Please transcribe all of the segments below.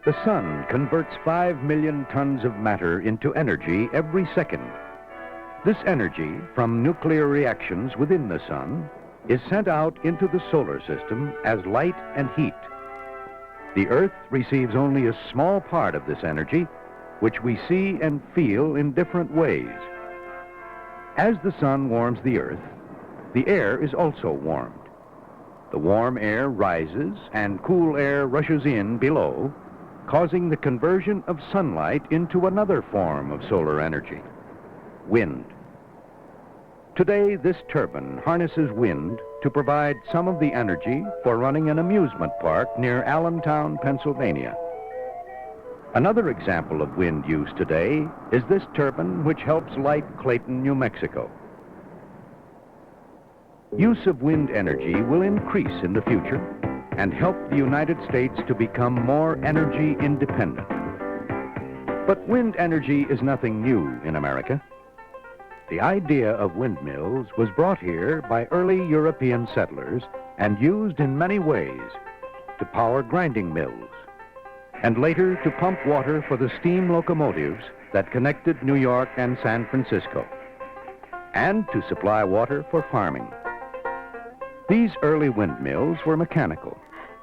The sun converts 5 million tons of matter into energy every second. This energy from nuclear reactions within the sun is sent out into the solar system as light and heat. The Earth receives only a small part of this energy, which we see and feel in different ways. As the sun warms the Earth, the air is also warmed. The warm air rises and cool air rushes in below, causing the conversion of sunlight into another form of solar energy, wind. Today, this turbine harnesses wind to provide some of the energy for running an amusement park near Allentown, Pennsylvania. Another example of wind use today is this turbine which helps light Clayton, New Mexico. Use of wind energy will increase in the future and help the United States to become more energy independent. But wind energy is nothing new in America. The idea of windmills was brought here by early European settlers and used in many ways to power grinding mills, and later to pump water for the steam locomotives that connected New York and San Francisco, and to supply water for farming. These early windmills were mechanical,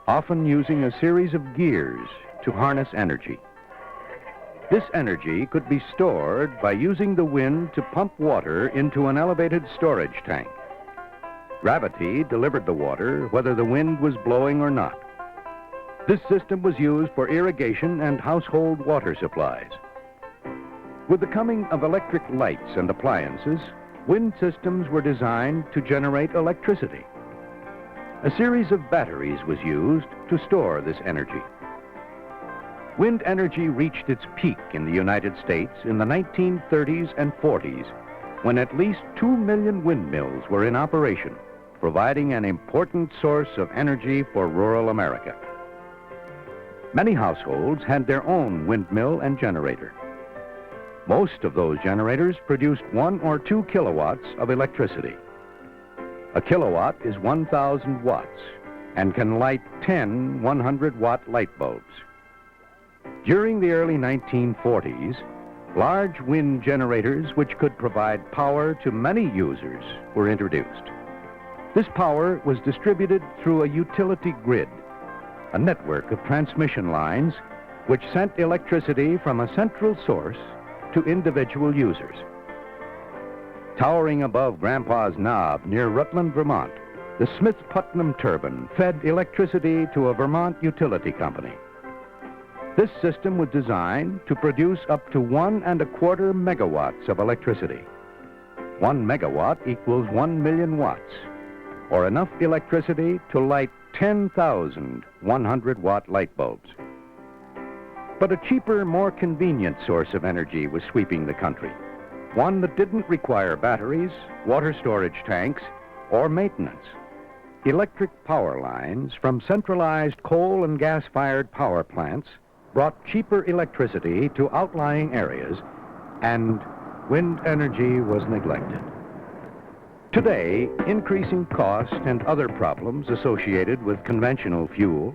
often using a series of gears to harness energy. This energy could be stored by using the wind to pump water into an elevated storage tank. Gravity delivered the water whether the wind was blowing or not. This system was used for irrigation and household water supplies. With the coming of electric lights and appliances, wind systems were designed to generate electricity. A series of batteries was used to store this energy. Wind energy reached its peak in the United States in the 1930s and 40s, when at least 2 million windmills were in operation, providing an important source of energy for rural America. Many households had their own windmill and generator. Most of those generators produced 1 or 2 kilowatts of electricity. A kilowatt is 1,000 watts and can light 10 100-watt light bulbs. During the early 1940s, large wind generators which could provide power to many users were introduced. This power was distributed through a utility grid, a network of transmission lines which sent electricity from a central source to individual users. Towering above Grandpa's Knob near Rutland, Vermont, the Smith Putnam turbine fed electricity to a Vermont utility company. This system was designed to produce up to 1¼ megawatts of electricity. 1 megawatt equals 1 million watts, or enough electricity to light 10,000 100-watt light bulbs. But a cheaper, more convenient source of energy was sweeping the country, one that didn't require batteries, water storage tanks, or maintenance. Electric power lines from centralized coal and gas-fired power plants brought cheaper electricity to outlying areas, and wind energy was neglected. Today, increasing cost and other problems associated with conventional fuel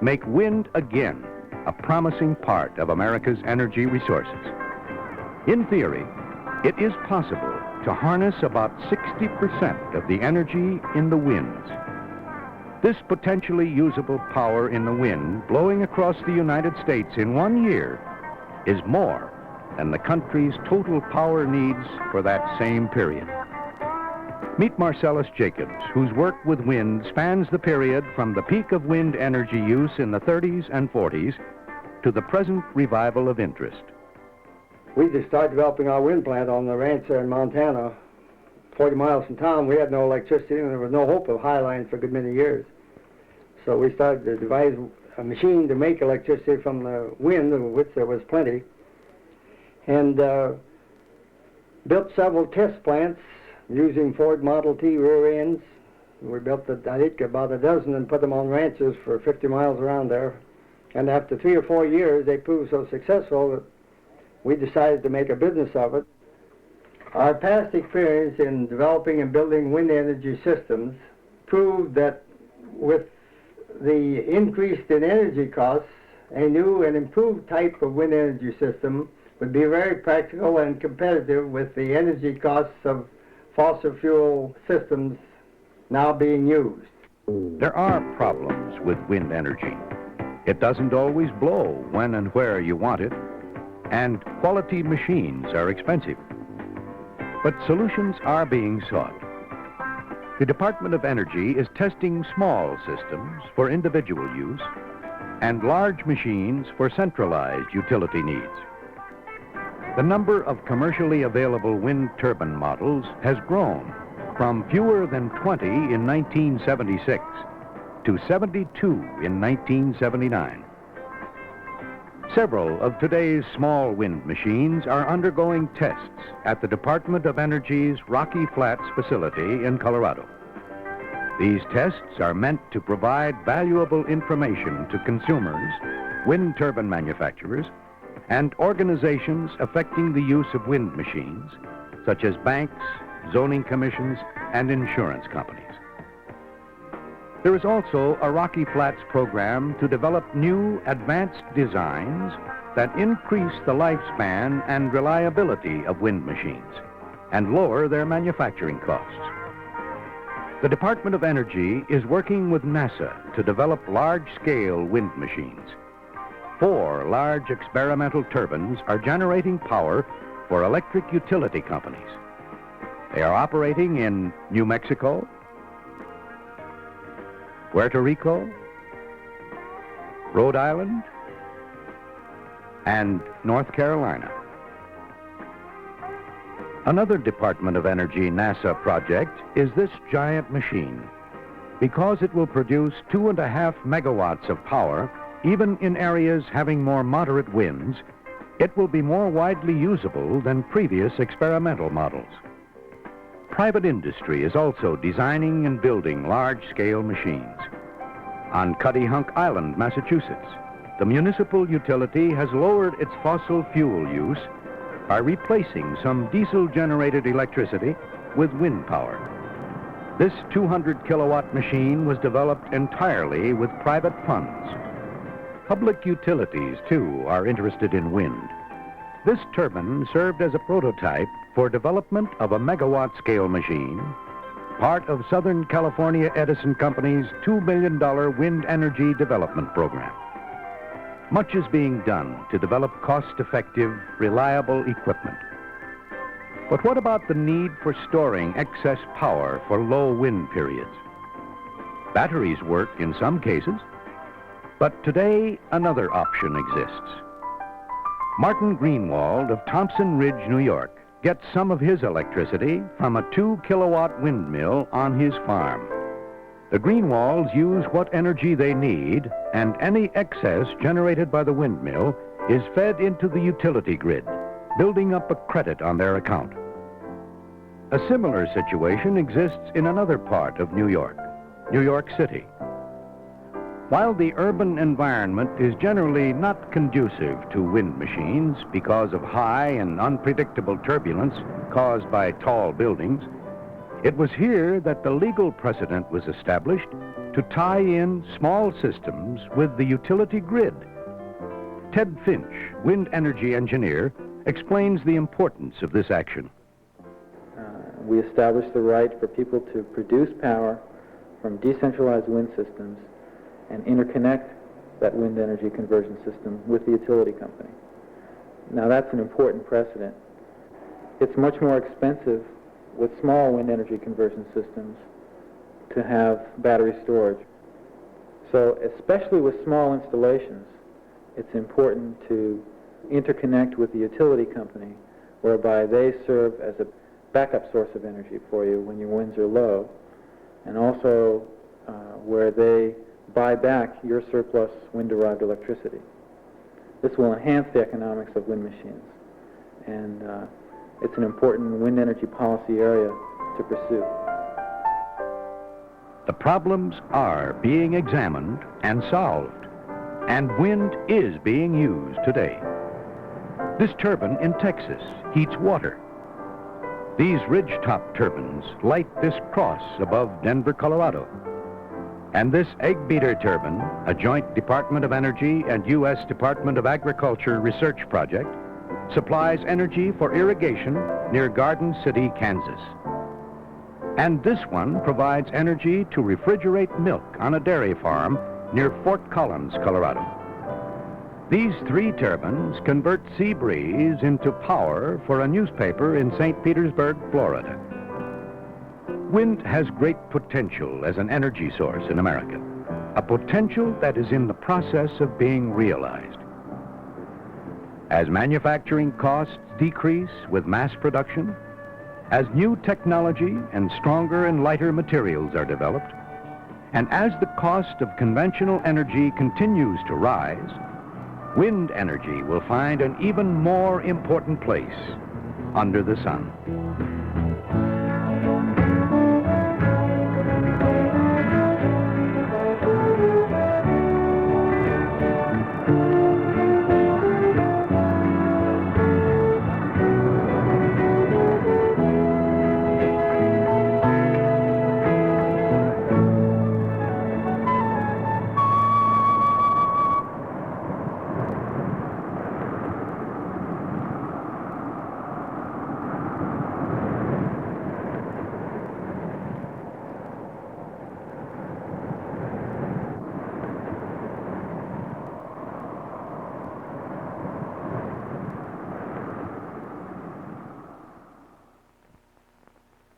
make wind again a promising part of America's energy resources. In theory, it is possible to harness about 60% of the energy in the winds. This potentially usable power in the wind blowing across the United States in 1 year is more than the country's total power needs for that same period. Meet Marcellus Jacobs, whose work with wind spans the period from the peak of wind energy use in the 30s and 40s to the present revival of interest. We just started developing our wind plant on the ranch there in Montana, 40 miles from town. We had no electricity, and there was no hope of high lines for a good many years. So we started to devise a machine to make electricity from the wind, of which there was plenty, and built several test plants using Ford Model T rear ends. We built, I think, about a dozen and put them on ranches for 50 miles around there. And after 3 or 4 years, they proved so successful that we decided to make a business of it. Our past experience in developing and building wind energy systems proved that with the increase in energy costs A new and improved type of wind energy system would be very practical and competitive with the energy costs of fossil fuel systems now being used. There are problems with wind energy. It doesn't always blow when and where you want it, and quality machines are expensive. But solutions are being sought. The Department of Energy is testing small systems for individual use and large machines for centralized utility needs. The number of commercially available wind turbine models has grown from fewer than 20 in 1976 to 72 in 1979. Several of today's small wind machines are undergoing tests at the Department of Energy's Rocky Flats facility in Colorado. These tests are meant to provide valuable information to consumers, wind turbine manufacturers, and organizations affecting the use of wind machines, such as banks, zoning commissions, and insurance companies. There is also a Rocky Flats program to develop new advanced designs that increase the lifespan and reliability of wind machines and lower their manufacturing costs. The Department of Energy is working with NASA to develop large-scale wind machines. 4 large experimental turbines are generating power for electric utility companies. They are operating in New Mexico, Puerto Rico, Rhode Island, and North Carolina. Another Department of Energy NASA project is this giant machine. Because it will produce 2.5 megawatts of power, even in areas having more moderate winds, it will be more widely usable than previous experimental models. Private industry is also designing and building large-scale machines. On Cuttyhunk Island, Massachusetts, the municipal utility has lowered its fossil fuel use by replacing some diesel-generated electricity with wind power. This 200-kilowatt machine was developed entirely with private funds. Public utilities, too, are interested in wind. This turbine served as a prototype for development of a megawatt-scale machine, part of Southern California Edison Company's $2 million wind energy development program. Much is being done to develop cost-effective, reliable equipment. But what about the need for storing excess power for low wind periods? Batteries work in some cases, but today another option exists. Martin Greenwald of Thompson Ridge, New York, gets some of his electricity from a 2-kilowatt windmill on his farm. The Greenwalds use what energy they need, and any excess generated by the windmill is fed into the utility grid, building up a credit on their account. A similar situation exists in another part of New York, New York City. While the urban environment is generally not conducive to wind machines because of high and unpredictable turbulence caused by tall buildings, it was here that the legal precedent was established to tie in small systems with the utility grid. Ted Finch, wind energy engineer, explains the importance of this action. We established the right for people to produce power from decentralized wind systems and interconnect that wind energy conversion system with the utility company. Now that's an important precedent. It's much more expensive with small wind energy conversion systems to have battery storage. So especially with small installations, it's important to interconnect with the utility company, whereby they serve as a backup source of energy for you when your winds are low, and also where they buy back your surplus wind-derived electricity. This will enhance the economics of wind machines, and it's an important wind energy policy area to pursue. The problems are being examined and solved, and wind is being used today. This turbine in Texas heats water. These ridge-top turbines light this cross above Denver, Colorado. And this egg beater turbine, a joint Department of Energy and U.S. Department of Agriculture research project, supplies energy for irrigation near Garden City, Kansas. And this one provides energy to refrigerate milk on a dairy farm near Fort Collins, Colorado. These 3 turbines convert sea breeze into power for a newspaper in St. Petersburg, Florida. Wind has great potential as an energy source in America, a potential that is in the process of being realized. As manufacturing costs decrease with mass production, as new technology and stronger and lighter materials are developed, and as the cost of conventional energy continues to rise, wind energy will find an even more important place under the sun.